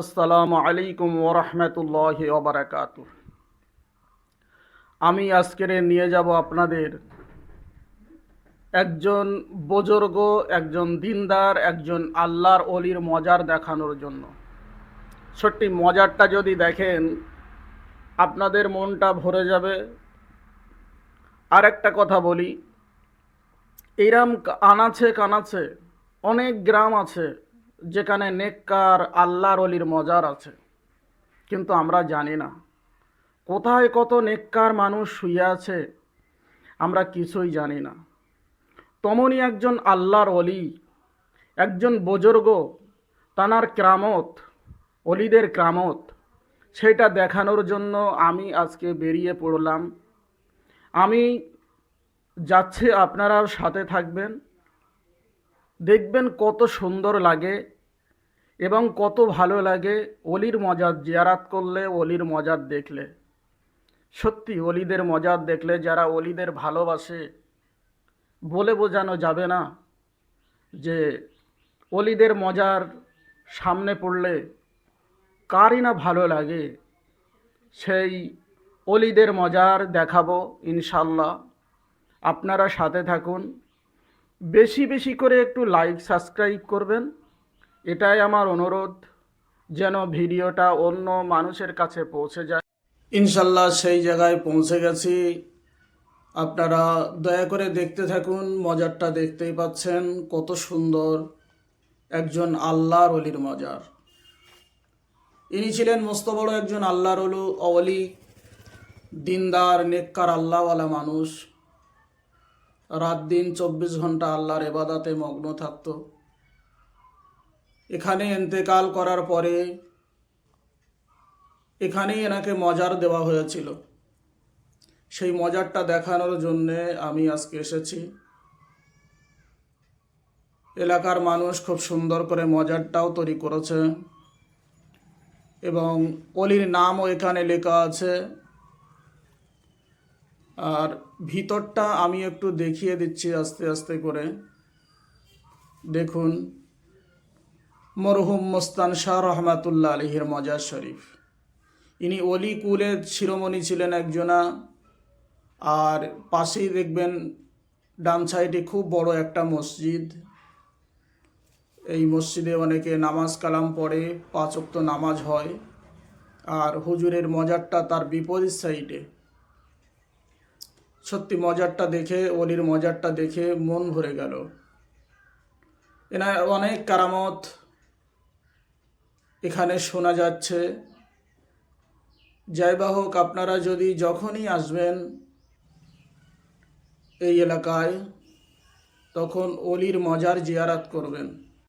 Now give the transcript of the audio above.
আসসালামু আলাইকুম ওরহমতুল্লাহি ওবারাকাতু। আমি আজকের নিয়ে যাব আপনাদের একজন বুজুর্গ, একজন দিনদার, একজন আল্লাহর অলির মজার দেখানোর জন্য। সত্যি মজারটা যদি দেখেন আপনাদের মনটা ভরে যাবে। আর একটা কথা বলি, এইরাম আনাচে কানাচে অনেক গ্রাম আছে যেখানে নেককার আল্লাহর অলির মজার আছে, কিন্তু আমরা জানি না কোথায় কত নেককার মানুষ শুয়ে আছে, আমরা কিছুই জানি না। তেমনই একজন আল্লাহর অলি, একজন বুজুর্গ, তানার কেরামত, অলিদের কেরামত, সেটা দেখানোর জন্য আমি আজকে বেরিয়ে পড়লাম। আমি যাচ্ছি, আপনারাও সাথে থাকবেন, দেখবেন কত সুন্দর লাগে এবং কত ভালো লাগে অলির মজার জিয়ারাত করলে, অলির মজার দেখলে। সত্যি অলিদের মজার দেখলে, যারা অলিদের ভালোবাসে, বলে বোঝানো যাবে না যে অলিদের মজার সামনে পড়লে কারই না ভালো লাগে। সেই অলিদের মজার দেখাবো ইনশাল্লাহ। আপনারা সাথে থাকুন, বেশি বেশি করে একটু লাইক সাবস্ক্রাইব করবেন, এটাই আমার অনুরোধ, যেন ভিডিওটা অন্য মানুষের কাছে পৌঁছে যায়। ইনশাল্লাহ সেই জায়গায় পৌঁছে গেছি। আপনারা দয়া করে দেখতে থাকুন, মজারটা দেখতেই পাচ্ছেন কত সুন্দর একজন আল্লাহর অলির মজার। ইনি ছিলেন মস্ত বড় একজন আল্লাহর অলি, দিনদার, নেককার, আল্লাহওয়ালা মানুষ। রাত দিন 24 ঘন্টা আল্লাহর ইবাদতে মগ্ন থাকত। এখানে ইন্তেকাল করার পরে এখানেই এনাকে মজার দেওয়া হয়েছিল। সেই মজারটা দেখানোর জন্যে আমি আজকে এসেছি। এলাকার মানুষ খুব সুন্দর করে মজারটাও তৈরি করেছে এবং অলির নামও এখানে লেখা আছে। আর ভিতরটা আমি একটু দেখিয়ে দিচ্ছি আস্তে আস্তে করে। দেখুন, মরহুম মস্তান শাহ রহমাতুল্লাহ আলাইহির মজার শরীফ। ইনি অলি কুলের শিরোমণি ছিলেন একজনা। আর পাশেই দেখবেন ডান সাইডে খুব বড় একটা মসজিদ। এই মসজিদে অনেকে নামাজ কালাম পড়ে, 5 ওয়াক্ত নামাজ হয়। আর হুজুরের মজারটা তার বিপরীত সাইডে। সত্যি মজারটা দেখে, অলির মজারটা দেখে মন ভরে গেল। এনার অনেক কারামত এখানে শোনা যাচ্ছে। যাই বা হোক, আপনারা যদি যখনই আসবেন এই এলাকায়, তখন অলির মজার জিয়ারাত করবেন।